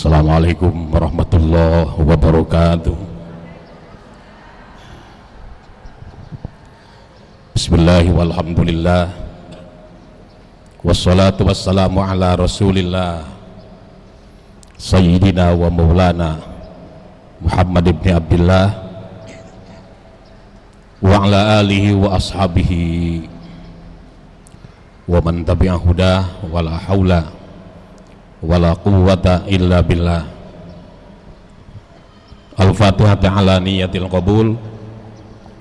Assalamualaikum warahmatullahi wabarakatuh. Bismillahirrahmanirrahim. Walhamdulillah. Wassalatu wassalamu ala Rasulillah Sayyidina wa Maulana Muhammad ibn Abdullah wa ala alihi wa ashabihi wa man tabi'a hudah wa la hawla wa la quwwata illa billah. Al-Fatihah ala niyatil qabul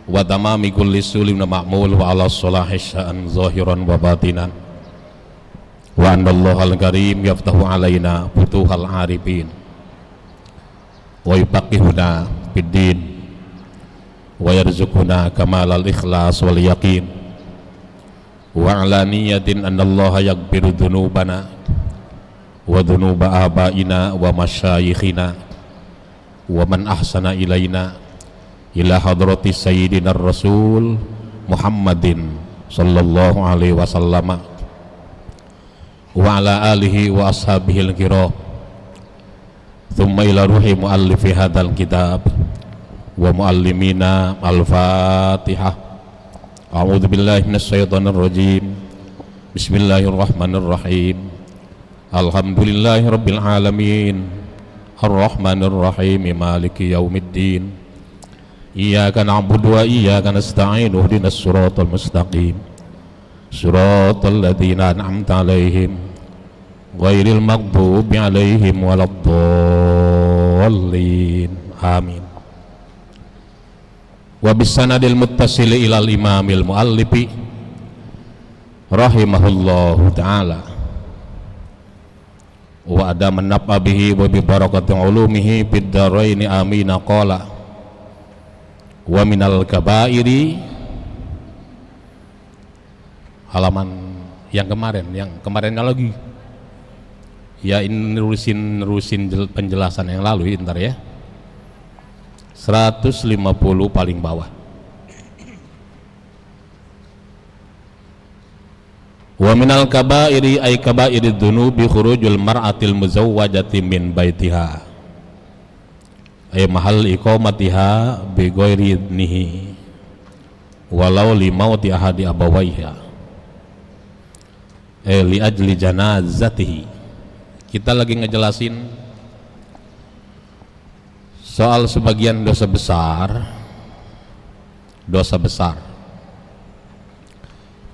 wa tamami kulli sulim ma'mul wa ala salahi sya'an zahiran wa batinan wa andallahu al-karim yaftahu alaina futuhal arifin wa yupaqihuna biddin wa yarzuquna kamalal ikhlas wal yaqin wa ala niyatin annallaha yaghfiru dhunubana wa dhunuba abaina wa masyayikhina wa man ahsana ilaina ila hadrati sayyidina rasul Muhammadin sallallahu alaihi wasallam wa ala alihi wa ashabihi al-kiram thumma ila ruhi muallifi hadzal kitab wa muallimina al-fatihah. A'udzu billahi minasy syaithanir rajim. Bismillahirrahmanirrahim. Alhamdulillahi rabbil alamin arrahmanir rahim maliki yaumiddin iyyaka na'budu wa iyyaka nasta'in ihdinas siratal mustaqim siratal ladzina an'amta 'alaihim ghairil maghdubi 'alaihim waladdallin amin. Wa bisanadil muttasil ilal imamil muallifi rahimahullahu ta'ala wa ada menapa bihi wa bi barakati ulumihi bid daraini amin. Qala wa minal kabairi, halaman yang kemarin lagi ya, ini nerusin penjelasan yang lalu ntar ya, 150 paling bawah. Wa minal kabairi ay kabairid dunubi khurujul mar'atil muzawwajati min baitiha ay mahal iqamatiha bi ghairi idnihi walau li mauti ahadi abawaiha li ajli janazatihi. Kita lagi ngejelasin soal sebagian dosa besar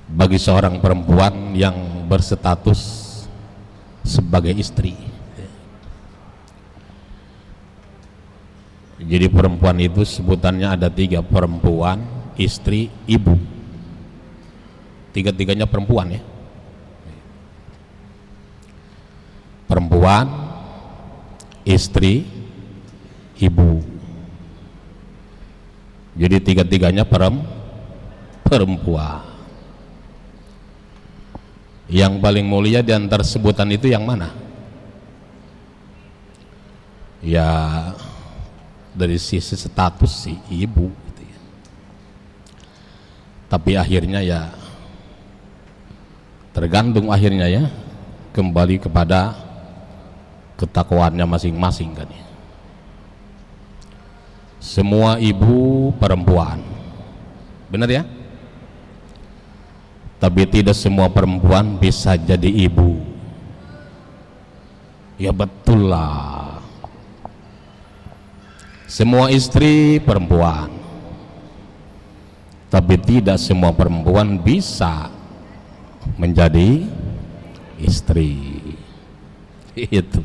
bagi seorang perempuan yang berstatus sebagai istri. Jadi perempuan itu sebutannya ada 3, perempuan, istri, ibu. Tiga-tiganya perempuan ya. Perempuan, istri, ibu. Jadi tiga-tiganya perempuan. Yang paling mulia di antara sebutan itu yang mana? Ya dari sisi status si ibu gitu ya. Tapi akhirnya ya tergantung akhirnya ya, kembali kepada ketakwaannya masing-masing kan ya. Semua ibu perempuan, benar ya? Tapi tidak semua perempuan bisa jadi ibu. Ya betul lah. Semua istri perempuan, tapi tidak semua perempuan bisa menjadi istri. Itu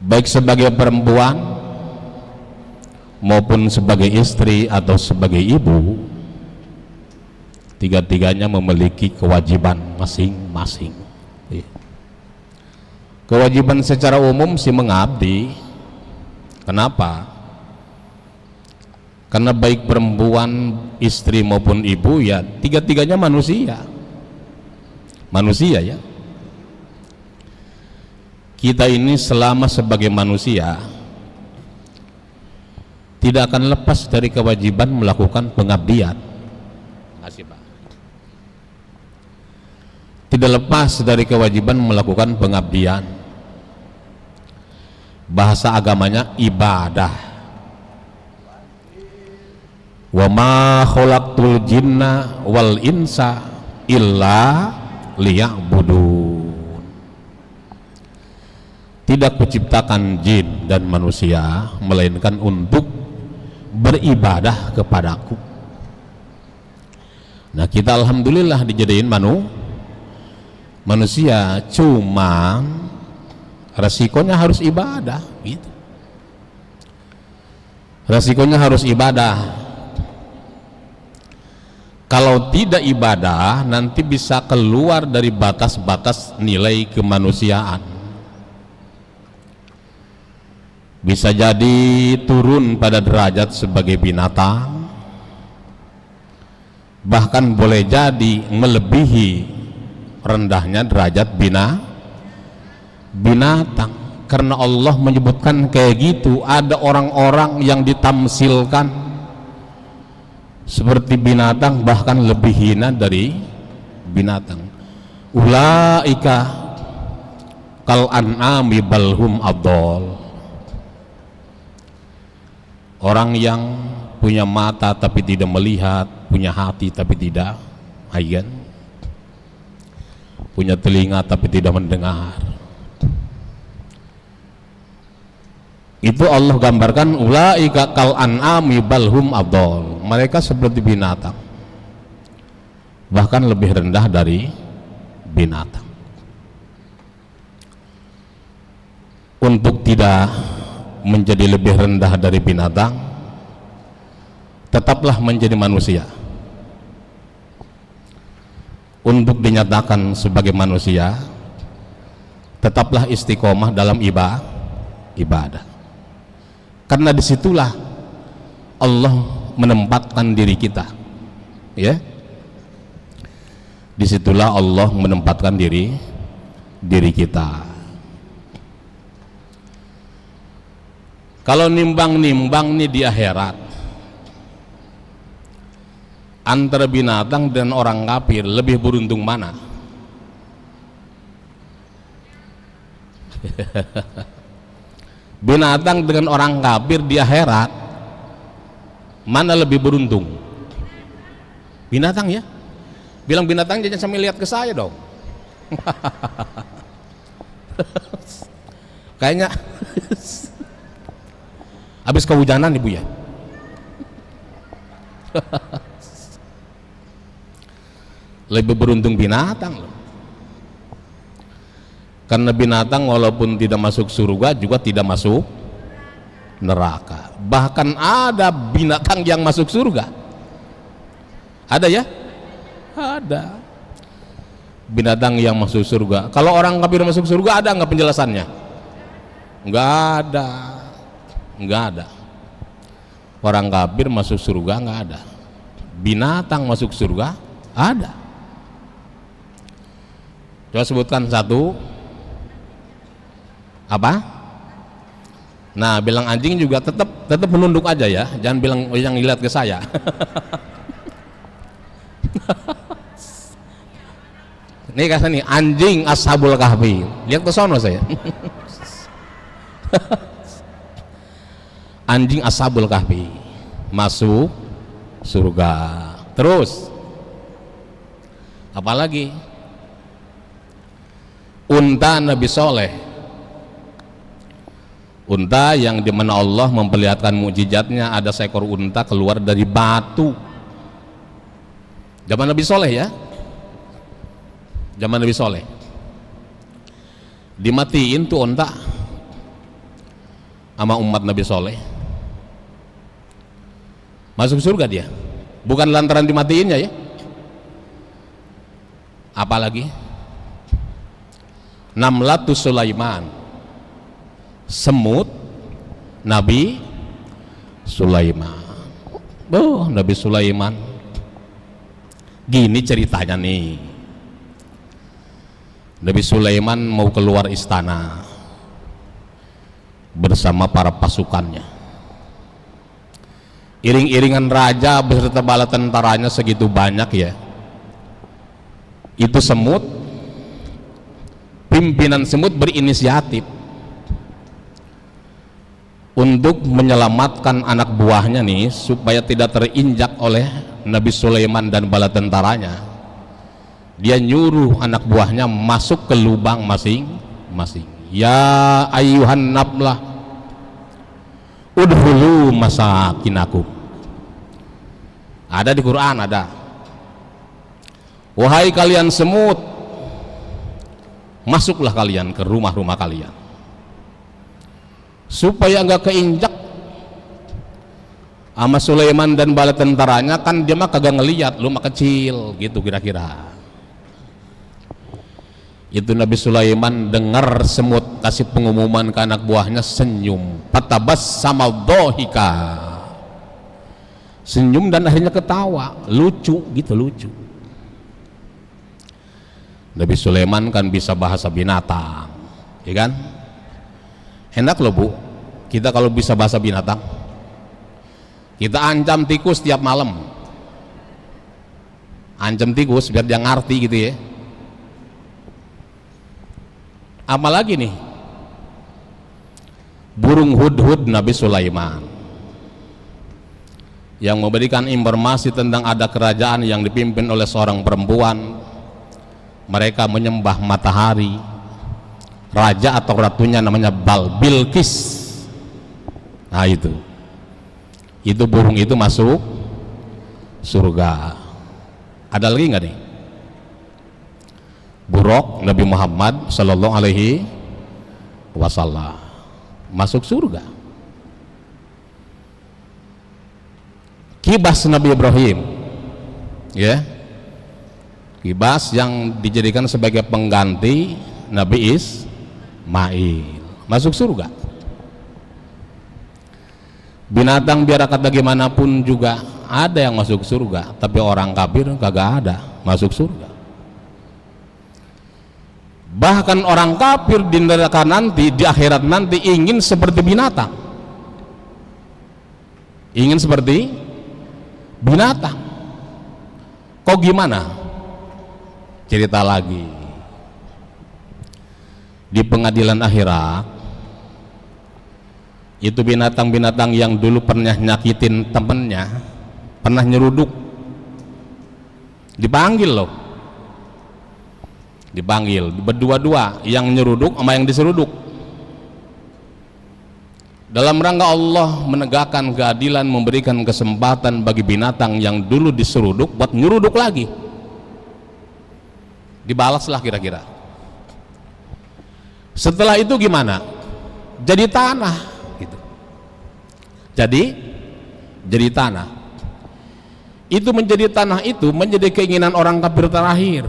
baik sebagai perempuan maupun sebagai istri atau sebagai ibu, tiga-tiganya memiliki kewajiban masing-masing. Kewajiban secara umum sih mengabdi. Kenapa? Karena baik perempuan, istri maupun ibu ya tiga-tiganya manusia ya. Kita ini selama sebagai manusia tidak akan lepas dari kewajiban melakukan pengabdian. Makasih Pak. Tidak lepas dari kewajiban melakukan pengabdian. bahasa agamanya ibadah. Wa ma khalaqtul jinna wal insa illa liya'budun. Tidak kuciptakan jin dan manusia melainkan untuk beribadah kepadaku. Nah, kita alhamdulillah dijadiin manusia, cuma resikonya harus ibadah gitu. Resikonya harus ibadah. Kalau tidak ibadah, nanti bisa keluar dari batas-batas nilai kemanusiaan. Bisa jadi turun pada derajat sebagai binatang, bahkan boleh jadi melebihi rendahnya derajat binatang. Karena Allah menyebutkan kayak gitu. Ada orang-orang yang ditamsilkan seperti binatang, bahkan lebih hina dari binatang. Ulaika kal an'ami balhum adol. Orang yang punya mata tapi tidak melihat, punya hati tapi tidak ayan, punya telinga tapi tidak mendengar, itu Allah gambarkan ulaika kal an'ami balhum adol. Mereka seperti binatang, bahkan lebih rendah dari binatang. Untuk tidak menjadi lebih rendah dari binatang, tetaplah menjadi manusia. Untuk dinyatakan sebagai manusia, tetaplah istiqomah dalam ibadah. Karena disitulah Allah menempatkan diri kita, ya. Disitulah Allah menempatkan diri kita. Kalau nimbang-nimbang nih di akhirat antara binatang dan orang kafir, lebih beruntung mana? Binatang dengan orang kafir di akhirat, mana lebih beruntung? Binatang ya? Bilang binatang jangan sampai lihat ke saya dong. Kayaknya habis kehujanan ibu ya. Lebih beruntung binatang loh. Karena binatang walaupun tidak masuk surga juga tidak masuk neraka. Bahkan ada binatang yang masuk surga. Ada ya? Ada binatang yang masuk surga. Kalau orang kafir masuk surga, ada nggak penjelasannya? Nggak ada. Nggak ada. Orang kafir masuk surga nggak ada. Binatang masuk surga ada. Coba sebutkan satu. Apa? Nah, bilang anjing juga tetap menunduk aja ya. Jangan bilang yang lihat ke saya. Ini kata nih anjing ashabul kahfi. Lihat ke sono saya. Anjing ashabul kahfi masuk surga. Terus apalagi? Unta Nabi Soleh, unta yang dimana Allah memperlihatkan mukjizatnya, ada seekor unta keluar dari batu. Zaman Nabi Soleh ya, zaman Nabi Soleh dimatiin tuh unta sama umat Nabi Soleh, masuk surga dia, bukan lantaran dimatiinnya ya. Apalagi Namlatus Sulaiman, semut Nabi Sulaiman. Oh, Nabi Sulaiman gini ceritanya nih. Nabi Sulaiman mau keluar istana bersama para pasukannya. Iring-iringan raja beserta bala tentaranya segitu banyak ya. Itu semut, pimpinan semut berinisiatif. untuk menyelamatkan anak buahnya nih supaya tidak terinjak oleh Nabi Sulaiman dan bala tentaranya. Dia nyuruh anak buahnya masuk ke lubang masing-masing. Ya ayyuhan nablah udhulu masakinakum. Ada di Quran, ada. Wahai kalian semut, masuklah kalian ke rumah-rumah kalian supaya enggak keinjak sama Sulaiman dan bala tentaranya. Kan dia mah kagak ngeliat, lu mah kecil gitu kira-kira. Itu Nabi Sulaiman dengar semut kasih pengumuman ke anak buahnya, senyum, fatabassama dhahika, senyum dan akhirnya ketawa, lucu gitu, lucu. Nabi Sulaiman kan bisa bahasa binatang, ya kan? Enak loh Bu, kita kalau bisa bahasa binatang. Kita ancam tikus tiap malam, ancam tikus biar dia ngerti gitu ya. Apalagi nih burung hudhud Nabi Sulaiman yang memberikan informasi tentang ada kerajaan yang dipimpin oleh seorang perempuan. Mereka menyembah matahari, raja atau ratunya namanya Bilqis. Nah itu burung itu masuk surga. Ada lagi nggak nih? Buruk Nabi Muhammad Sallallahu Alaihi Wasallam masuk surga. Kibas Nabi Ibrahim, ya, kibas yang dijadikan sebagai pengganti Nabi Ismail masuk surga. Binatang biar kata gimana pun juga ada yang masuk surga, tapi orang kafir kagak ada masuk surga. Bahkan orang kafir di neraka nanti, di akhirat nanti ingin seperti binatang, ingin seperti binatang. Kok gimana? Cerita lagi di pengadilan akhirat, itu binatang-binatang yang dulu pernah nyakitin temennya, pernah nyeruduk, dipanggil loh, dipanggil berdua-dua, yang nyeruduk sama yang diseruduk, dalam rangka Allah menegakkan keadilan, memberikan kesempatan bagi binatang yang dulu diseruduk buat nyeruduk lagi, dibalaslah kira-kira. Setelah itu gimana? Jadi tanah gitu. Jadi tanah. Itu menjadi tanah, itu menjadi keinginan orang kafir terakhir.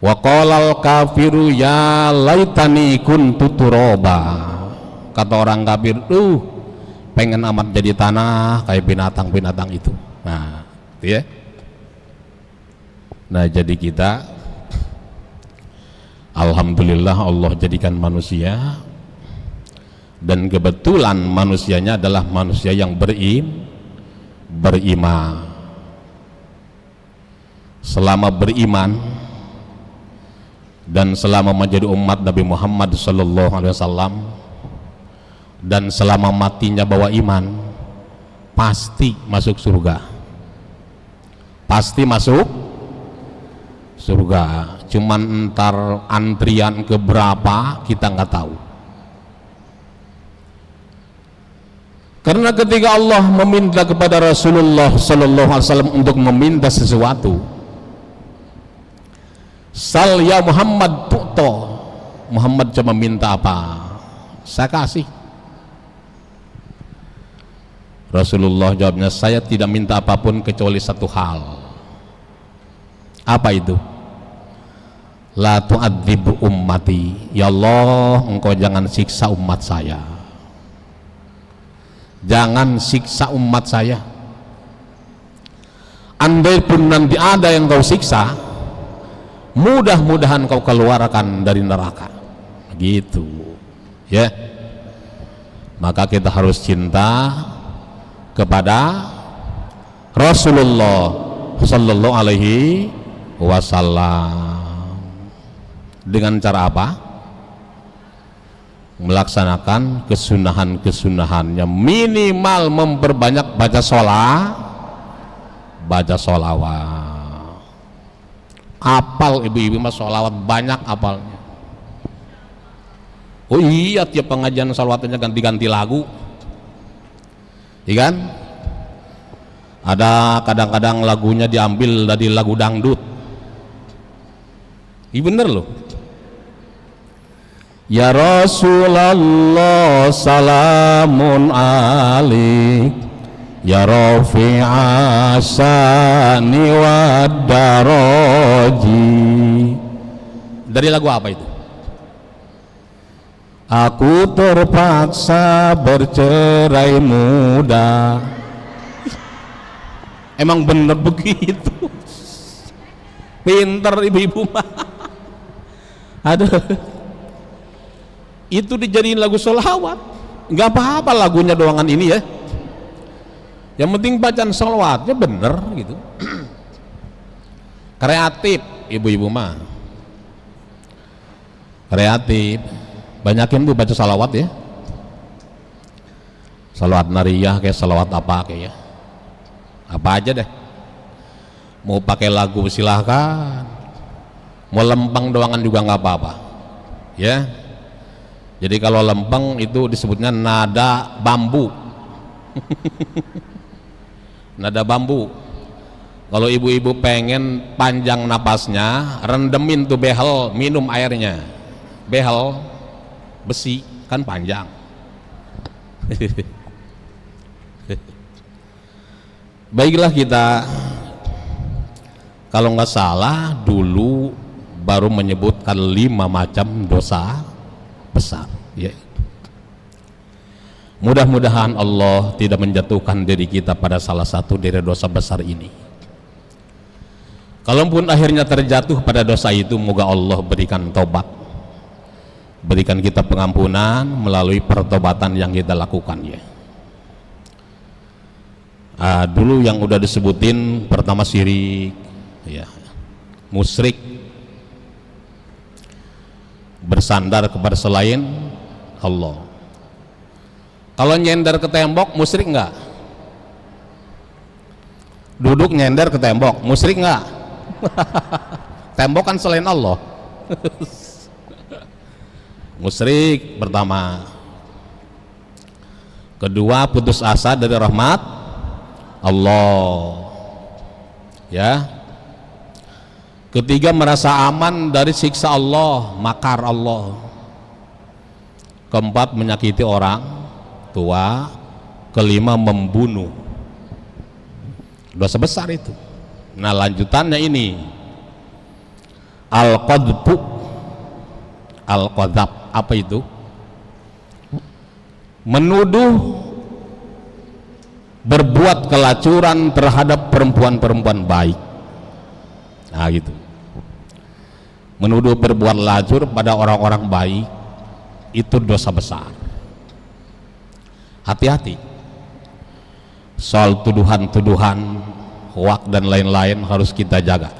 Wa qalal kafiru ya laitani kuntu turaba. Kata orang kafir, pengen amat jadi tanah kayak binatang-binatang itu. Nah, gitu ya. Nah, jadi kita alhamdulillah Allah jadikan manusia, dan kebetulan manusianya adalah manusia yang beriman. Selama beriman dan selama menjadi umat Nabi Muhammad SAW, dan selama matinya bawa iman, pasti masuk surga, pasti masuk surga. Cuman entar antrian keberapa kita nggak tahu. Karena ketika Allah meminta kepada Rasulullah SAW untuk meminta sesuatu, sal ya Muhammad tu'to, Muhammad cuma minta apa, saya kasih. Rasulullah jawabnya, saya tidak minta apapun kecuali satu hal. Apa itu? La tu'adzib ummati, ya Allah engkau jangan siksa umat saya, jangan siksa umat saya. Andai pun nanti ada yang kau siksa, mudah-mudahan kau keluarkan dari neraka, gitu ya. Maka kita harus cinta kepada Rasulullah Sallallahu Alaihi Wasallam. Dengan cara apa? melaksanakan kesunahan-kesunahannya, minimal memperbanyak baca sholawat. Apal ibu-ibu mah sholawat banyak apalnya. Oh iya, tiap pengajian sholawatnya ganti-ganti lagu, iya kan? Ada kadang-kadang lagunya diambil dari lagu dangdut. Iya bener loh. Ya Rasulullah salamun alaik, ya rafi'a sani wad daraji. Dari lagu apa itu? Aku terpaksa bercerai muda. Emang bener begitu. Pinter ibu-ibu mah. Aduh, itu dijadiin lagu sholawat. Nggak apa-apa lagunya doangan ini ya, yang penting bacaan sholawatnya bener gitu. Kreatif ibu-ibu mah, kreatif. Banyakin bu baca sholawat ya, sholawat nariyah kayak sholawat apa kayak ya, apa aja deh. Mau pakai lagu silahkan, mau lempeng doangan juga nggak apa-apa ya. Jadi kalau lempeng itu disebutnya nada bambu. Nada bambu. Kalau ibu-ibu pengen panjang napasnya, rendemin tuh behel, minum airnya. Behel besi kan panjang. Baiklah, kita kalau nggak salah dulu baru menyebutkan 5 macam dosa besar ya. Mudah-mudahan Allah tidak menjatuhkan diri kita pada salah satu dari dosa besar ini. Kalaupun akhirnya terjatuh pada dosa itu, moga Allah berikan taubat, berikan kita pengampunan melalui pertobatan yang kita lakukan ya. Dulu yang udah disebutin, pertama syirik ya, musyrik, bersandar kepada selain Allah. Kalau nyender ke tembok musyrik enggak? Duduk nyender ke tembok musyrik enggak? Tembok kan selain Allah. Musyrik pertama. Kedua, putus asa dari rahmat Allah ya. Ketiga, merasa aman dari siksa Allah, makar Allah. Keempat, menyakiti orang tua. Kelima, membunuh. Dosa besar itu. Nah, lanjutannya ini al-qadhfu. Al-qadhab, apa itu? Menuduh, berbuat kelacuran terhadap perempuan-perempuan baik. Nah gitu, menuduh berbuat lacur pada orang-orang baik itu dosa besar. Hati-hati soal tuduhan-tuduhan hoak dan lain-lain, harus kita jaga.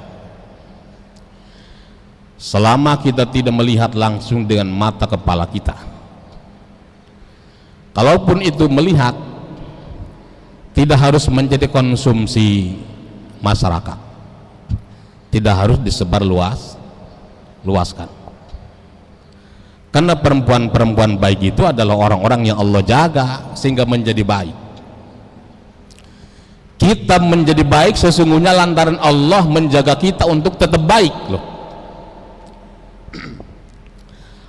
Selama kita tidak melihat langsung dengan mata kepala kita, kalaupun itu melihat, tidak harus menjadi konsumsi masyarakat, tidak harus disebar luaskan. Karena perempuan-perempuan baik itu adalah orang-orang yang Allah jaga sehingga menjadi baik. Kita menjadi baik sesungguhnya lantaran Allah menjaga kita untuk tetap baik loh.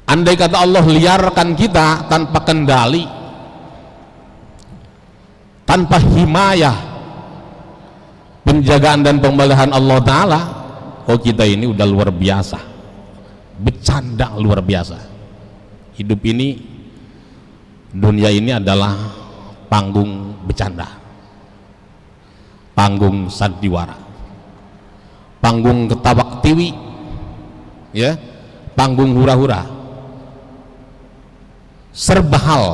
Andai kata Allah liarkan kita tanpa kendali, tanpa himayah, penjagaan dan pemeliharaan Allah Ta'ala, oh kita ini udah luar biasa, bercanda luar biasa. Hidup ini, dunia ini adalah panggung bercanda, panggung sandiwara, panggung ketawa ketiwi ya, panggung hura-hura. Serba hal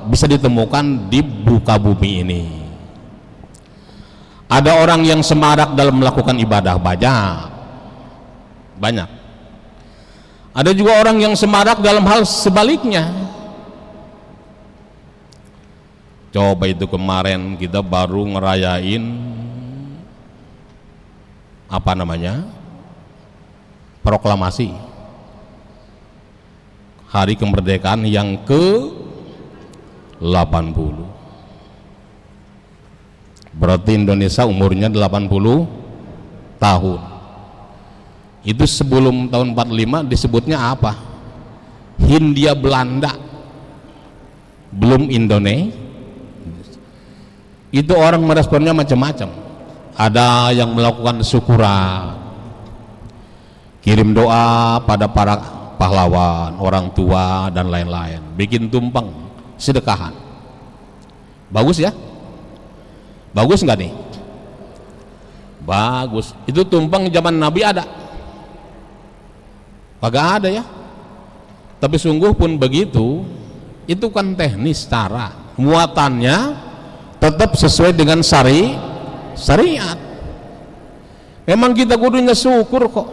bisa ditemukan di buka bumi ini. Ada orang yang semarak dalam melakukan ibadah, banyak. Ada juga orang yang semarak dalam hal sebaliknya, Coba itu kemarin kita baru ngerayain apa namanya, proklamasi hari kemerdekaan yang ke-80. Berarti Indonesia umurnya 80 tahun. Itu sebelum tahun 45 disebutnya apa? Hindia Belanda, belum Indonesia. Itu orang meresponnya macam-macam. Ada yang melakukan syukuran, kirim doa pada para pahlawan, orang tua dan lain-lain, bikin tumpeng, sedekahan. Bagus ya? Bagus nggak nih? Bagus. Itu tumpeng zaman Nabi ada? Kagak ada ya? Tapi sungguh pun begitu, itu kan teknis cara muatannya tetap sesuai dengan syariat. Memang kita kudunya syukur kok.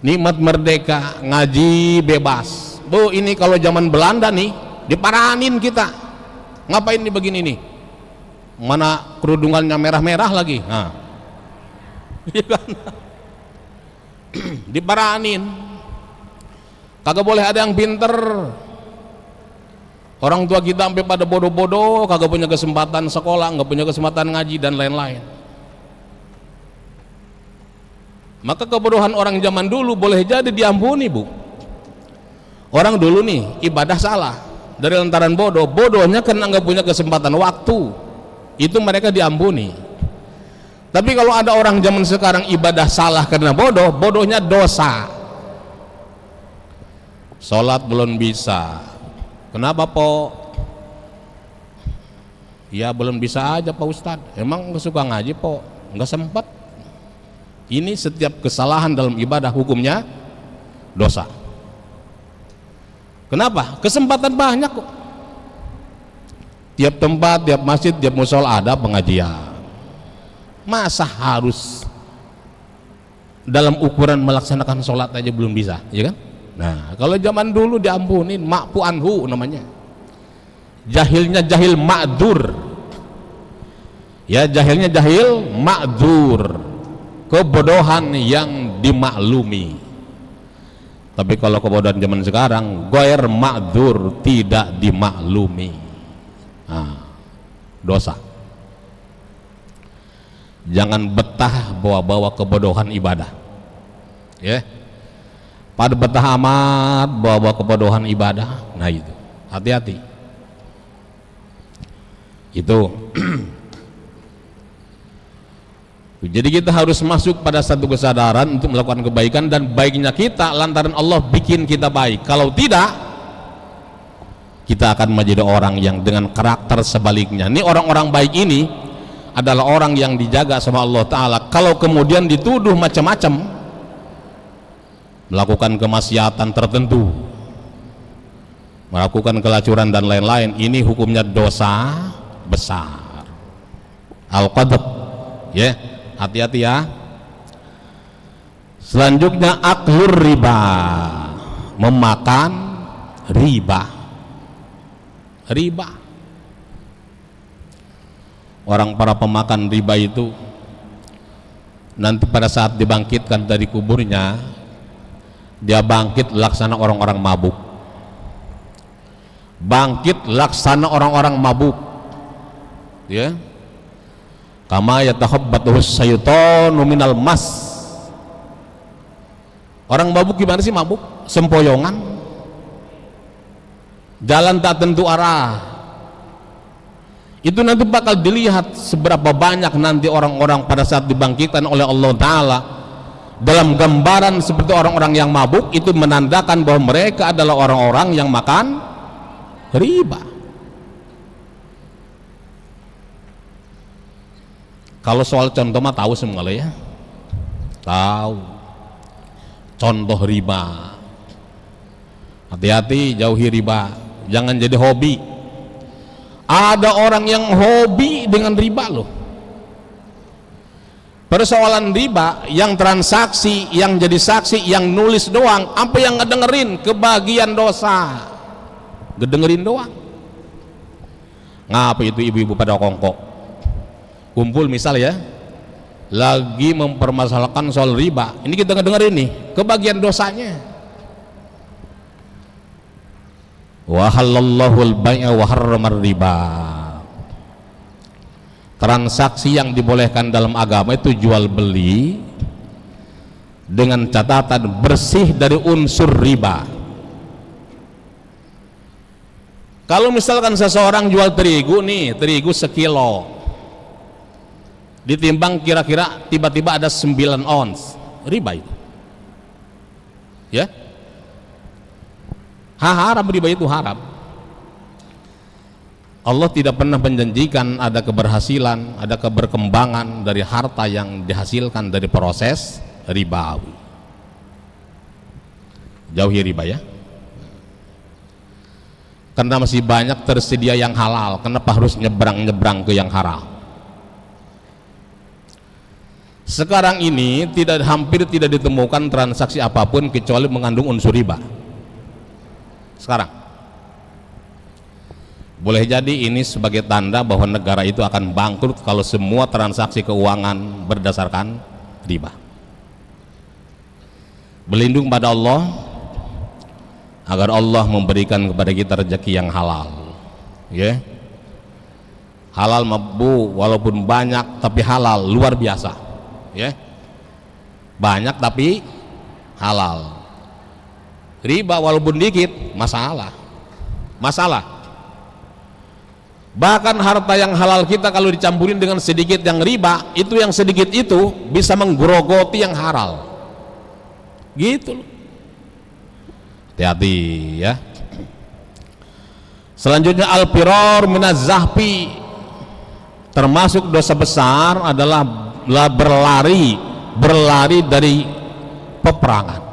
Nikmat merdeka, ngaji bebas. Bu, ini kalau zaman Belanda nih diparanin kita. Ngapain nih begini nih? Mana kerudungannya merah-merah lagi? Nah, iya kan? Diparanin. Kagak boleh ada yang pinter. Orang tua kita sampai pada bodoh-bodoh, kagak punya kesempatan sekolah, nggak punya kesempatan ngaji dan lain-lain. Maka kebodohan orang zaman dulu boleh jadi diampuni, Bu. Orang dulu nih ibadah salah dari lantaran bodoh, bodohnya karena nggak punya kesempatan waktu, itu mereka diampuni. Tapi kalau ada orang zaman sekarang ibadah salah karena bodoh, bodohnya dosa. Sholat belum bisa. Kenapa, Po? Ya belum bisa aja, Pak Ustadz. Emang nggak suka ngaji, Po? Nggak sempat. Ini setiap kesalahan dalam ibadah hukumnya dosa. Kenapa? Kesempatan banyak kok. Tiap tempat, tiap masjid, tiap musola ada pengajian. Masa harus dalam ukuran melaksanakan sholat aja belum bisa, ya kan? Nah, kalau zaman dulu diampunin, ma'fu anhu namanya. Jahilnya jahil ma'dur. Ya, jahilnya jahil ma'dur. Kebodohan yang dimaklumi. Tapi kalau kebodohan zaman sekarang, ghair ma'dur, tidak dimaklumi. Nah, dosa. Jangan betah bawa-bawa kebodohan ibadah. Ya. Pada betah amat bawa kebodohan ibadah. Nah itu, hati-hati. Itu. Jadi kita harus masuk pada satu kesadaran untuk melakukan kebaikan, dan baiknya kita lantaran Allah bikin kita baik. Kalau tidak, kita akan menjadi orang yang dengan karakter sebaliknya. Ini orang-orang baik ini adalah orang yang dijaga sama Allah Ta'ala. Kalau kemudian dituduh macam-macam, melakukan kemaksiatan tertentu, melakukan kelacuran dan lain-lain, ini hukumnya dosa besar. Al-qadab, ya, hati-hati ya. Selanjutnya aklur riba, memakan riba. Riba. Orang para pemakan riba itu nanti pada saat dibangkitkan dari kuburnya, dia bangkit laksana orang-orang mabuk. Bangkit laksana orang-orang mabuk. Ya. Kama yatakhabbatuhus syaitanu minal mas. Orang mabuk gimana sih mabuk? Sempoyongan. Jalan tak tentu arah. Itu nanti bakal dilihat seberapa banyak nanti orang-orang pada saat dibangkitkan oleh Allah Ta'ala. Dalam gambaran seperti orang-orang yang mabuk, itu menandakan bahwa mereka adalah orang-orang yang makan riba. Kalau soal contoh mah tahu semua lah ya. Tahu. Contoh riba. Hati-hati, jauhi riba. Jangan jadi hobi. Ada orang yang hobi dengan riba loh. Persoalan riba, yang transaksi, yang jadi saksi, yang nulis doang, apa yang ngedengerin kebagian dosa, ngedengerin doang. Ngapa itu ibu-ibu pada kongkok kumpul misal ya, lagi mempermasalahkan soal riba. Ini kita ngedenger ini kebagian dosanya. Wa halallahu al-bai'a wa harramar riba. Transaksi yang dibolehkan dalam agama itu jual beli dengan catatan bersih dari unsur riba. Kalau misalkan seseorang jual terigu nih, terigu sekilo, ditimbang kira-kira tiba-tiba ada 9 ons, riba itu ya, haram, riba itu haram. Allah tidak pernah menjanjikan ada keberhasilan, ada keberkembangan dari harta yang dihasilkan dari proses ribawi. Jauhi riba ya, karena masih banyak tersedia yang halal. Kenapa harus nyebrang-nyebrang ke yang haram? Sekarang ini hampir tidak ditemukan transaksi apapun kecuali mengandung unsur riba. Sekarang boleh jadi ini sebagai tanda bahwa negara itu akan bangkrut kalau semua transaksi keuangan berdasarkan riba. Berlindung pada Allah agar Allah memberikan kepada kita rezeki yang halal ya. Halal mabu, walaupun banyak tapi halal luar biasa ya. Banyak tapi halal. Riba walaupun dikit masalah. Bahkan harta yang halal kita kalau dicampurin dengan sedikit yang riba, itu yang sedikit itu bisa menggerogoti yang halal gitu loh. Hati-hati ya. Selanjutnya al-firar minaz zahfi, termasuk dosa besar adalah berlari dari peperangan.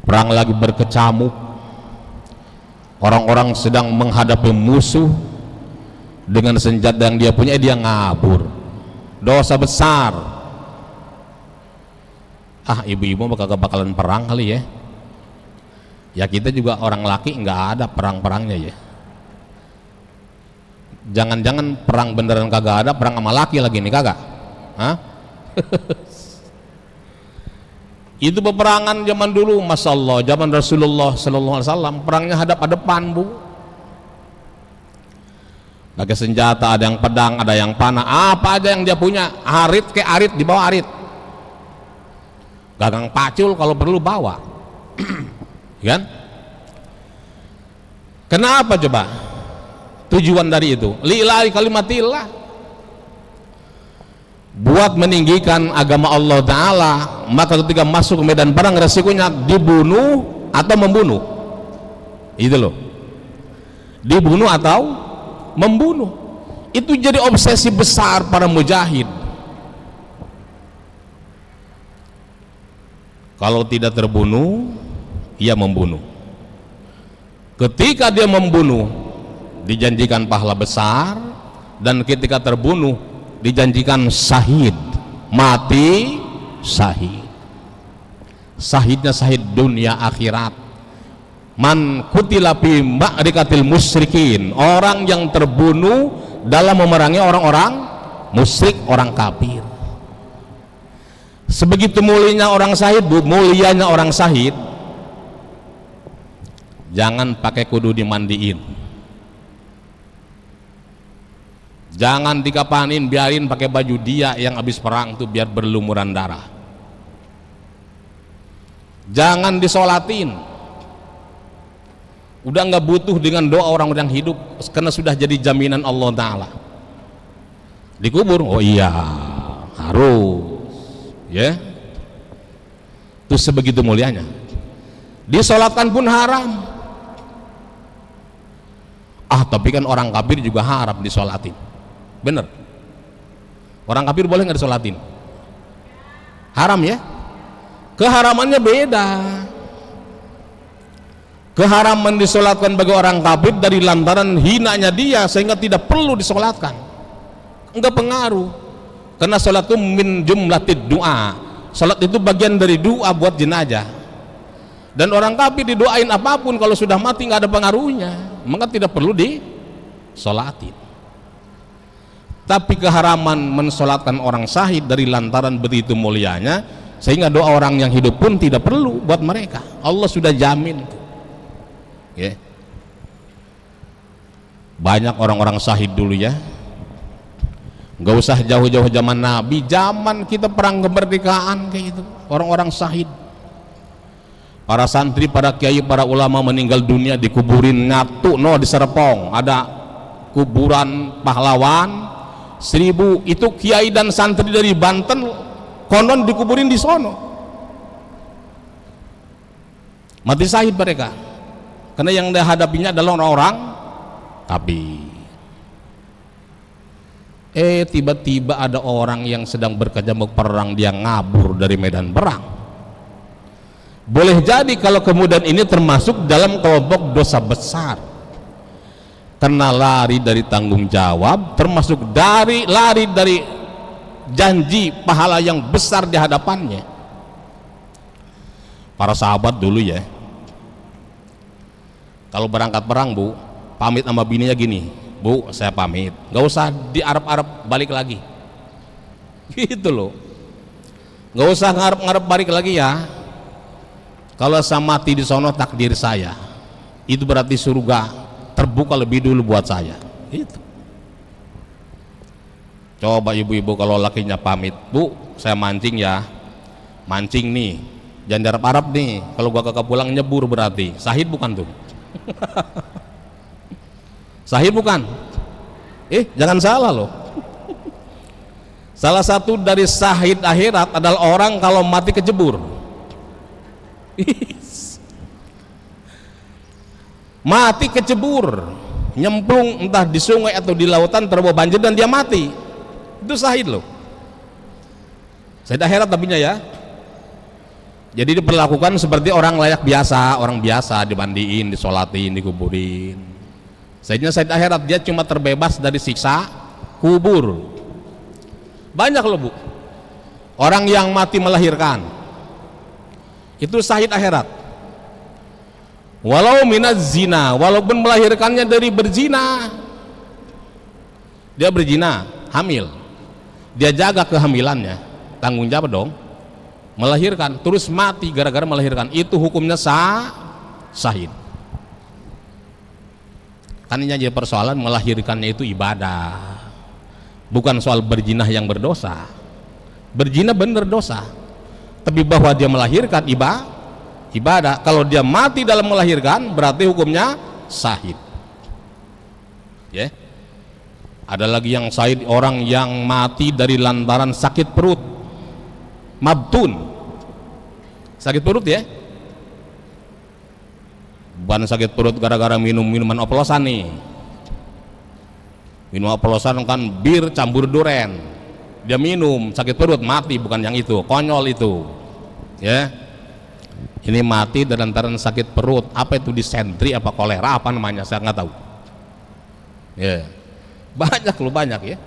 Perang lagi berkecamuk, orang-orang sedang menghadapi musuh dengan senjata yang dia punya, dia ngabur. Dosa besar. Ibu-ibu bakalan perang kali ya. Ya kita juga orang laki nggak ada perang-perangnya ya. Jangan-jangan perang beneran kagak ada, perang sama laki lagi nih kagak? Itu peperangan zaman dulu, masya Allah, zaman Rasulullah Sallallahu Alaihi Wasallam, perangnya hadap-hadapan bu, pakai senjata, ada yang pedang, ada yang panah, apa aja yang dia punya, arit kayak arit, dibawa arit, gagang pacul kalau perlu bawa, kan? Kenapa coba? Tujuan dari itu, lillahi kalimatillah, buat meninggikan agama Allah Ta'ala. Maka ketika masuk ke medan perang resikonya dibunuh atau membunuh, itu loh, dibunuh atau membunuh. Itu jadi obsesi besar para mujahid. Kalau tidak terbunuh, ia membunuh. Ketika dia membunuh dijanjikan pahala besar, dan ketika terbunuh dijanjikan syahid, mati syahid. Syahidnya syahid dunia akhirat. Man kutila fi ma'rikatil musyrikin, orang yang terbunuh dalam memerangi orang-orang musyrik, orang kafir. Sebegitu mulianya orang syahid, mulianya orang syahid, jangan pakai kudu dimandiin, jangan dikapanin, biarin pakai baju dia yang habis perang tuh biar berlumuran darah. Jangan disolatin, udah nggak butuh dengan doa orang yang hidup karena sudah jadi jaminan Allah Ta'ala. Dikubur, oh iya harus ya, itu sebegitu mulianya. Disolatkan pun haram. Tapi kan orang kafir juga haram disolatin, bener? Orang kafir boleh nggak disolatin? Haram ya. Keharamannya beda. Keharaman disolatkan bagi orang kafir dari lantaran hinanya dia sehingga tidak perlu disolatkan, enggak pengaruh, karena solat itu min jumlatid doa. Solat itu bagian dari doa buat jenazah, dan orang kafir didoain apapun kalau sudah mati nggak ada pengaruhnya, maka tidak perlu solatin. Tapi keharaman mensolatkan orang syahid dari lantaran begitu mulianya, sehingga doa orang yang hidup pun tidak perlu buat mereka. Allah sudah jamin. Ya. Banyak orang-orang syahid dulu ya, nggak usah jauh-jauh zaman Nabi, zaman kita perang kemerdekaan kayak gitu, orang-orang syahid. Para santri, para kiai, para ulama meninggal dunia dikuburin nyatu di Serpong, ada kuburan pahlawan 1000, itu kiai dan santri dari Banten konon dikuburin di sono, mati syahid mereka, karena yang dihadapinya adalah orang-orang tapi tiba-tiba ada orang yang sedang berkecamuk perang, dia ngabur dari medan perang. Boleh jadi kalau kemudian ini termasuk dalam kelompok dosa besar, karena lari dari tanggung jawab, termasuk lari dari janji pahala yang besar di hadapannya. Para sahabat dulu ya, kalau berangkat perang Bu, pamit sama bininya gini, Bu saya pamit, gak usah diarep-arep balik lagi gitu loh, gak usah ngarep-ngarep balik lagi ya, kalau saya mati di sono takdir saya, itu berarti surga terbuka lebih dulu buat saya gitu. Coba ibu-ibu kalau lakinya pamit, Bu saya mancing ya, mancing nih, jangan diarep-arep nih, kalau gua kagak pulang nyebur berarti syahid bukan tuh. Syahid bukan? Jangan salah loh. Salah satu dari syahid akhirat adalah orang kalau mati kecebur. Mati kecebur, nyemplung entah di sungai atau di lautan, terbawa banjir dan dia mati. Itu syahid loh. Syahid akhirat tapinya ya. Jadi diperlakukan seperti orang layak biasa, orang biasa, dimandiin, disolatin, dikuburin. Syahidnya syahid akhirat, dia cuma terbebas dari siksa kubur. Banyak loh Bu, orang yang mati melahirkan, itu syahid akhirat. Walau minaz zina, walaupun melahirkannya dari berzina, dia berzina, hamil, dia jaga kehamilannya, tanggung jawab dong, melahirkan, terus mati gara-gara melahirkan, itu hukumnya syahid. Kan ini jadi persoalan, melahirkannya itu ibadah, bukan soal berzina yang berdosa. Berzina bener dosa, tapi bahwa dia melahirkan ibadah. Kalau dia mati dalam melahirkan berarti hukumnya syahid ya. Ada lagi yang syahid, orang yang mati dari lantaran sakit perut, mabtun, sakit perut ya, bukan sakit perut gara-gara minum minuman oplosan nih, minum oplosan kan bir campur duren, dia minum sakit perut mati, bukan yang itu, konyol itu ya. Ini mati dari lantaran sakit perut, apa itu disentri apa kolera apa namanya saya nggak tahu ya. Banyak loh, banyak ya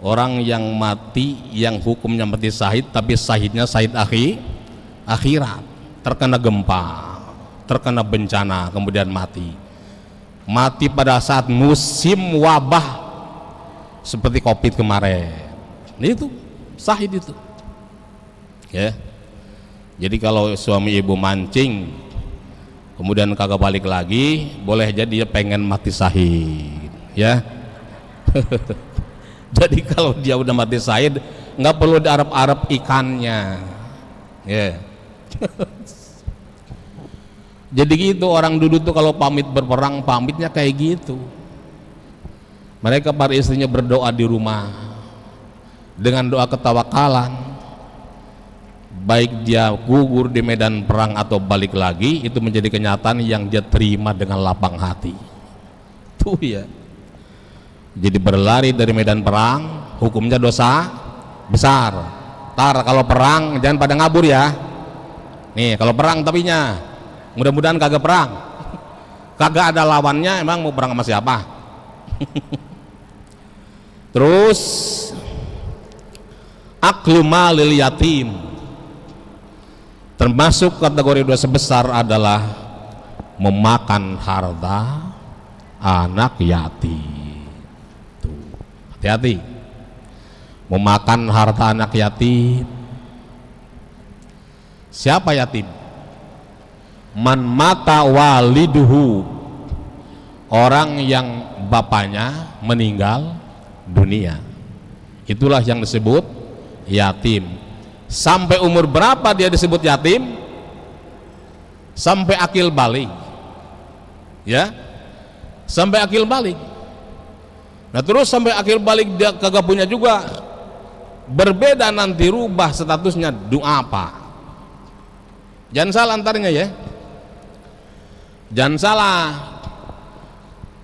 orang yang mati yang hukumnya mati syahid, tapi syahidnya syahid akhirat, terkena gempa, terkena bencana kemudian mati pada saat musim wabah seperti COVID kemarin, itu syahid itu ya. Jadi kalau suami ibu mancing kemudian kagak balik lagi, boleh jadi dia pengen mati syahid ya. Jadi kalau dia udah mati syahid nggak perlu diarep-arep ikannya ya. Jadi gitu orang dulu tuh kalau pamit berperang, pamitnya kayak gitu. Mereka para istrinya berdoa di rumah dengan doa ketawakalan, baik dia gugur di medan perang atau balik lagi, itu menjadi kenyataan yang dia terima dengan lapang hati tuh ya. Jadi berlari dari medan perang hukumnya dosa besar. Tar kalau perang jangan pada ngabur ya nih, kalau perang tapinya mudah-mudahan kagak perang, kagak ada lawannya, emang mau perang sama siapa? Terus aklu malil yatim, termasuk kategori dosa besar adalah memakan harta anak yatim. Tuh, hati-hati memakan harta anak yatim. Siapa yatim? Man mata waliduhu, orang yang bapaknya meninggal dunia, itulah yang disebut yatim. Sampai umur berapa dia disebut yatim? Sampai akil balik, ya, sampai akil balik. Nah terus sampai akil balik dia kagak punya juga, berbeda nanti rubah statusnya doa apa. Jangan salah antaranya ya, jangan salah.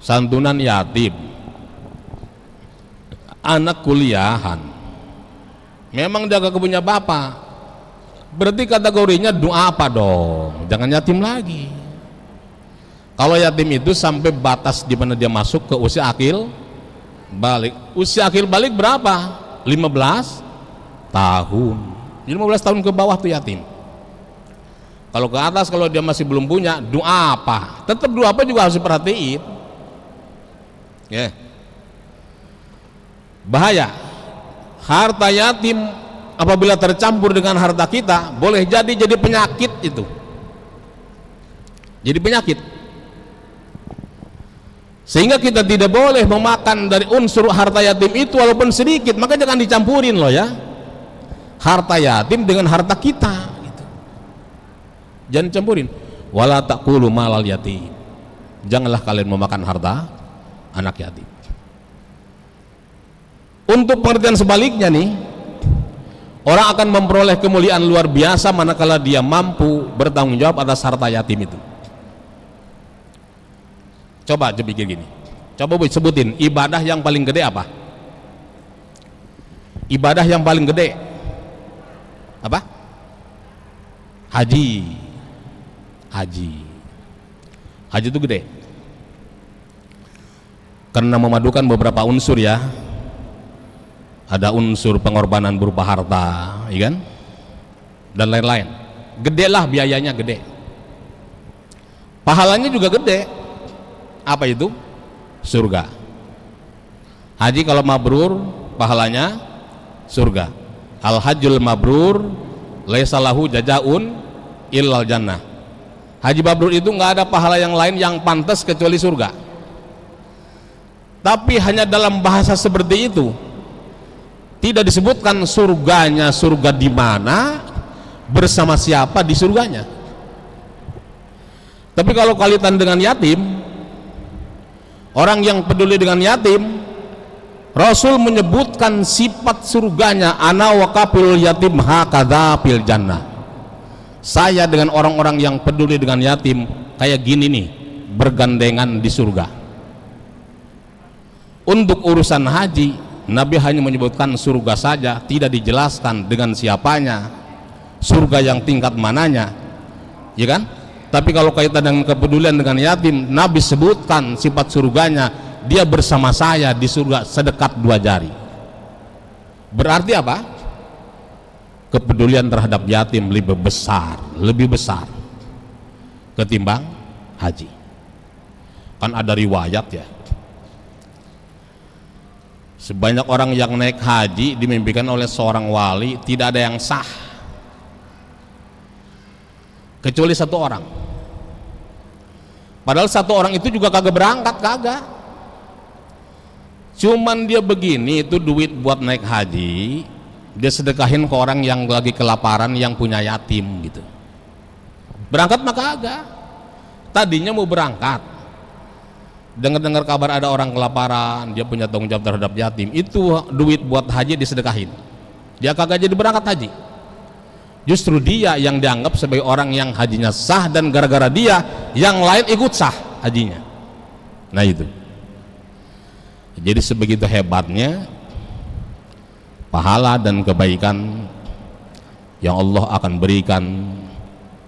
Santunan yatim, anak kuliahan, memang dia kagak punya bapak, berarti kategorinya doa apa dong? Jangan yatim lagi. Kalau yatim itu sampai batas di mana dia masuk ke usia akil balik. Usia akil balik berapa? 15 tahun. 15 tahun ke bawah tuh yatim. Kalau ke atas, kalau dia masih belum punya, doa apa? Tetap doa apa juga harus diperhatiin. Ya. Bahaya. Harta yatim apabila tercampur dengan harta kita, boleh jadi penyakit itu. Jadi penyakit. Sehingga kita tidak boleh memakan dari unsur harta yatim itu walaupun sedikit, maka jangan dicampurin loh ya. Harta yatim dengan harta kita gitu. Jangan campurin. Wala taqulu malal yatim. Janganlah kalian memakan harta anak yatim. Untuk pengertian sebaliknya nih, orang akan memperoleh kemuliaan luar biasa manakala dia mampu bertanggung jawab atas harta yatim itu. Coba pikir gini, coba sebutin ibadah yang paling gede apa? Ibadah yang paling gede apa? Haji. Haji itu gede karena memadukan beberapa unsur ya. Ada unsur pengorbanan berupa harta, ya kan? Dan lain-lain. Gede lah biayanya, gede. Pahalanya juga gede. Apa itu? Surga. Haji kalau mabrur, pahalanya surga. Al hajjul mabrur laisa lahu jazaun illal jannah. Haji mabrur itu nggak ada pahala yang lain yang pantas kecuali surga. Tapi hanya dalam bahasa seperti itu, tidak disebutkan surganya, surga di mana, bersama siapa di surganya. Tapi kalau kaitan dengan yatim, orang yang peduli dengan yatim, Rasul menyebutkan sifat surganya, ana waqafil yatim hakadha fil jannah. Saya dengan orang-orang yang peduli dengan yatim kayak gini nih, bergandengan di surga. Untuk urusan haji, Nabi hanya menyebutkan surga saja, tidak dijelaskan dengan siapanya, surga yang tingkat mananya, ya kan? Tapi kalau kaitan dengan kepedulian dengan yatim, Nabi sebutkan sifat surganya, dia bersama saya di surga sedekat 2 jari. Berarti apa? Kepedulian terhadap yatim lebih besar ketimbang haji. Kan ada riwayat ya, sebanyak orang yang naik haji dimimpikan oleh seorang wali, tidak ada yang sah kecuali 1 orang. Padahal 1 orang itu juga kagak berangkat, kagak. Cuman dia begini, itu duit buat naik haji dia sedekahin ke orang yang lagi kelaparan, yang punya yatim gitu. Berangkat mah kagak. Tadinya mau berangkat, dengar-dengar kabar ada orang kelaparan, dia punya tanggung jawab terhadap yatim, itu duit buat haji disedekahin, dia kagak jadi berangkat haji. Justru dia yang dianggap sebagai orang yang hajinya sah, dan gara-gara dia yang lain ikut sah hajinya. Nah itu, jadi sebegitu hebatnya pahala dan kebaikan yang Allah akan berikan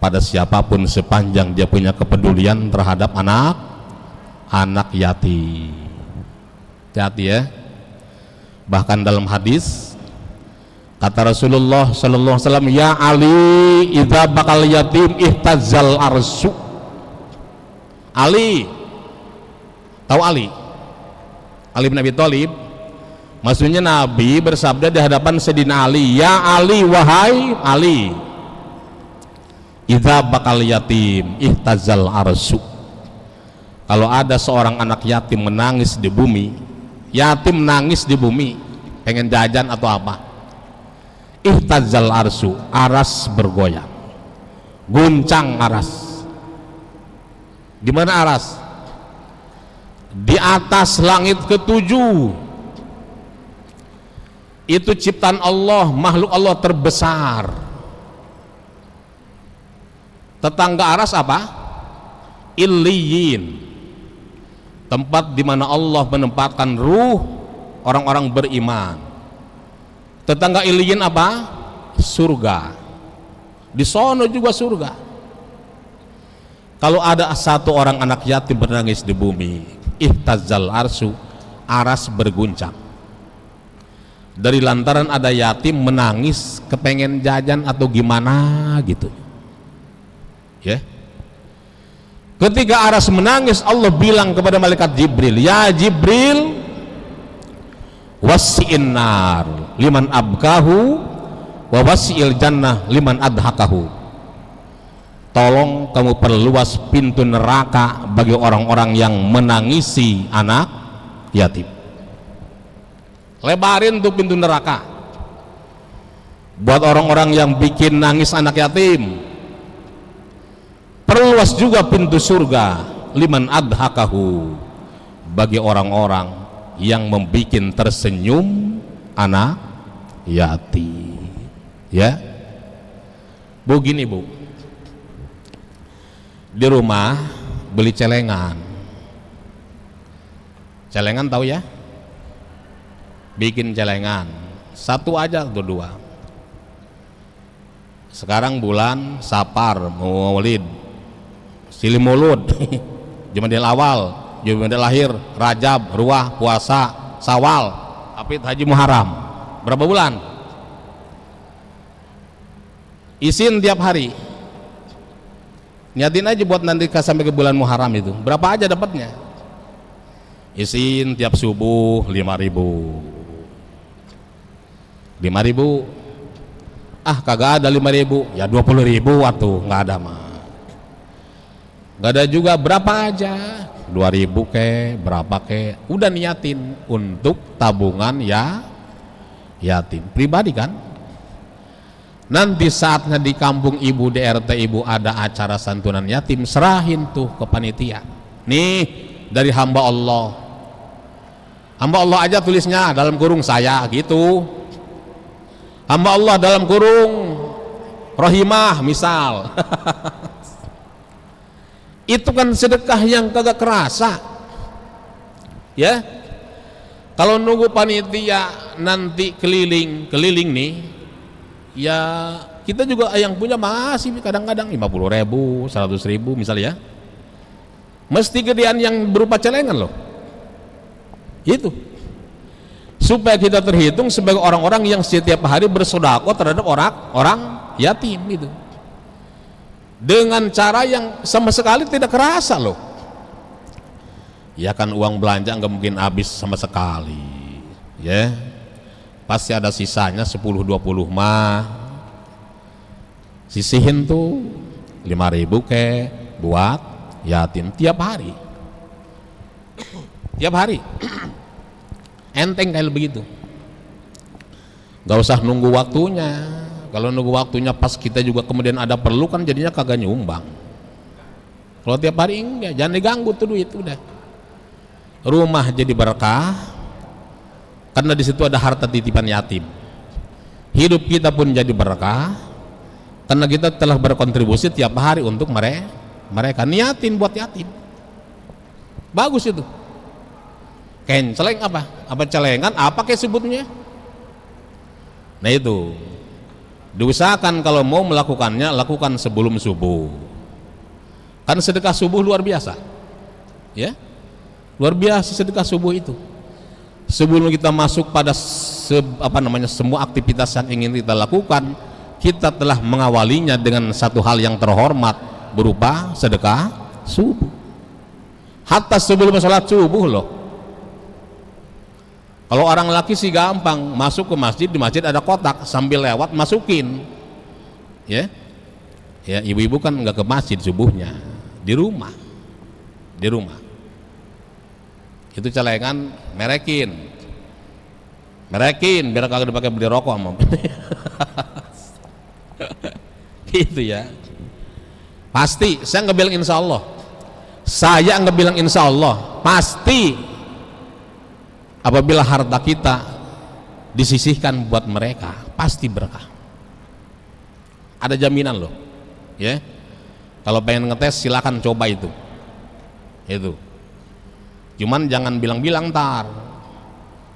pada siapapun sepanjang dia punya kepedulian terhadap anak yatim. Hati-hati ya. Bahkan dalam hadis kata Rasulullah sallallahu alaihi wasallam, ya Ali, idza bakal yatim ihtazzal arsu. Ali, Tahu Ali? Ali bin Abi Thalib. Maksudnya Nabi bersabda di hadapan Sayyidina Ali, "Ya Ali, wahai Ali, idza bakal yatim ihtazal arsu." Kalau ada seorang anak yatim menangis di bumi, yatim nangis di bumi, pengen jajan atau apa, ihtazal arsu, aras bergoyang, guncang aras. Di mana aras? Di atas langit ketujuh. Itu ciptaan Allah, makhluk Allah terbesar. Tetangga aras apa? Illiyin, tempat di mana Allah menempatkan ruh orang-orang beriman. Tetangga Illiyin apa? Surga. Di sono juga surga. Kalau ada satu orang anak yatim menangis di bumi, ihtazal arsu, aras berguncang. Dari lantaran ada yatim menangis kepengen jajan atau gimana gitu ya. Ketika aras menangis, Allah bilang kepada malaikat Jibril, "Ya Jibril, wasi'in nar liman abkahu wa wasi'il jannah liman adhakahu." Tolong kamu perluas pintu neraka bagi orang-orang yang menangisi anak yatim. Lebarin tuh pintu neraka buat orang-orang yang bikin nangis anak yatim. Perluas juga pintu surga liman adhakahu, bagi orang-orang yang membikin tersenyum anak yatim. Ya Bu, gini Bu, di rumah beli celengan. Celengan tahu ya? Bikin celengan satu aja atau dua. Sekarang bulan Safar, Maulid, Silimulud, Jumadil Awal, Jumadil Akhir, Rajab, Ruah, Puasa, Sawal, Apit, Haji, Muharram. Berapa bulan? Isin tiap hari. Niatin aja buat nanti sampai ke bulan Muharram itu. Berapa aja dapatnya? Isin tiap subuh 5.000. 5.000. Ah, kagak ada 5.000. Ya 20.000 waktu nggak ada mah. Nggak ada juga, berapa aja? 2.000 ke, berapa ke? Udah niatin untuk tabungan ya yatim pribadi kan. Nanti saatnya di kampung ibu, di RT ibu ada acara santunan yatim, serahin tuh ke panitia. Nih dari hamba Allah. Hamba Allah aja tulisnya dalam kurung saya gitu. Hamba Allah dalam kurung Rohimah misal. Itu kan sedekah yang kagak kerasa ya. Kalau nunggu panitia nanti keliling nih ya, kita juga yang punya masih kadang-kadang 50.000, 100.000 misalnya ya, mesti gedean yang berupa celengan loh. Itu supaya kita terhitung sebagai orang-orang yang setiap hari bersedekah terhadap orang yatim itu, dengan cara yang sama sekali tidak kerasa loh. Ya kan uang belanja nggak mungkin habis sama sekali ya, pasti ada sisanya 10-20 mah, sisihin tuh 5.000 ke buat yatim tiap hari enteng kayak begitu. Gak usah nunggu waktunya. Kalau nunggu waktunya pas kita juga kemudian ada perlu kan jadinya kagak nyumbang. Kalau tiap hari enggak, jangan diganggu tuh duit, udah. Rumah jadi berkah karena di situ ada harta titipan yatim. Hidup kita pun jadi berkah karena kita telah berkontribusi tiap hari untuk mereka. Niatin buat yatim. Bagus itu. Kenceleng apa celengan apa kayak sebutnya. Nah itu diusahakan kalau mau melakukannya, lakukan sebelum subuh. Kan sedekah subuh luar biasa ya, luar biasa sedekah subuh itu. Sebelum kita masuk pada semua aktivitas yang ingin kita lakukan, kita telah mengawalinya dengan satu hal yang terhormat berupa sedekah subuh. hatta sebelum sholat subuh loh. Kalau orang laki sih gampang, masuk ke masjid, di masjid ada kotak, sambil lewat masukin, ya. Ya, ibu-ibu kan nggak ke masjid subuhnya, di rumah, itu celengan merekin, biar kagak dipakai beli rokok sama. Gitu ya. Pasti, saya nggak bilang insya Allah, pasti apabila harta kita disisihkan buat mereka, pasti berkah. Ada jaminan loh, ya. Kalau pengen ngetes silakan coba itu. Cuman jangan bilang-bilang ntar.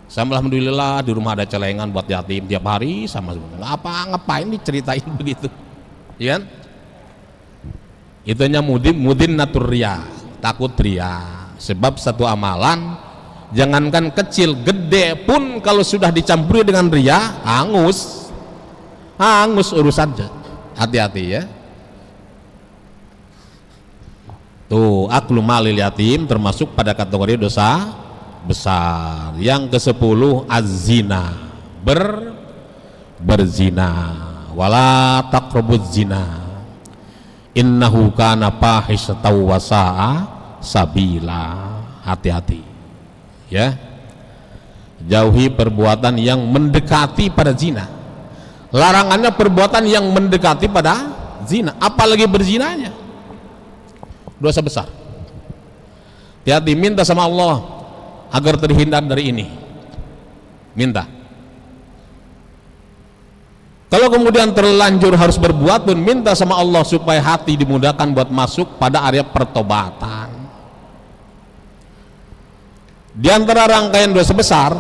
Saya alhamdulillah di rumah ada celengan buat yatim tiap hari sama semua. Ngapain diceritain begitu, ya kan? Itu hanya mudin naturia, takut ria. Sebab satu amalan, jangankan kecil, gede pun kalau sudah dicampuri dengan ria, hangus urusannya. Hati-hati ya. Tuh, aklu malil yatim termasuk pada kategori dosa besar. Yang ke-10 az-zina, berzina. Wala taqrabuz zina, innahu kana fahisyatan wa sa'a sabila. Hati-hati ya, jauhi perbuatan yang mendekati pada zina. Larangannya perbuatan yang mendekati pada zina, apalagi berzinanya, dosa besar. Hati-hati, minta sama Allah agar terhindar dari ini, minta. Kalau kemudian terlanjur harus berbuat pun minta sama Allah supaya hati dimudahkan buat masuk pada area pertobatan. Di antara rangkaian dosa besar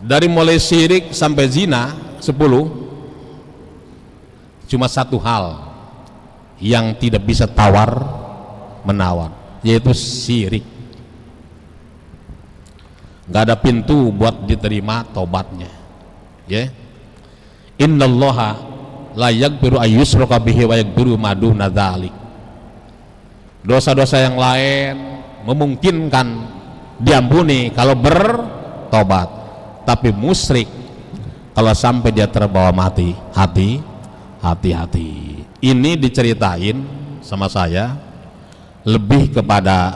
dari mulai syirik sampai zina 10, cuma satu hal yang tidak bisa tawar menawar, yaitu syirik. Gak ada pintu buat diterima tobatnya, ya. Innallaha la yaghfiru ayyushraka bihi wa yaghfiru ma duna dzalik. Dosa-dosa yang lain memungkinkan diampuni kalau bertobat, tapi musyrik kalau sampai dia terbawa mati, hati-hati. Ini diceritain sama saya lebih kepada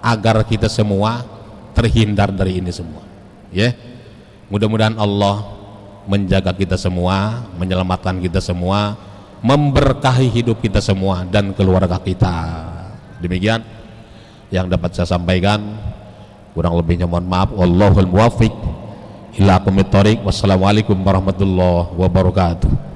agar kita semua terhindar dari ini semua, ya. Mudah-mudahan Allah menjaga kita semua, menyelamatkan kita semua, memberkahi hidup kita semua dan keluarga kita. Demikian yang dapat saya sampaikan, kurang lebihnya mohon maaf. Wallahul muwaffiq ila aqwamit thoriq. Wassalamualaikum warahmatullahi wabarakatuh.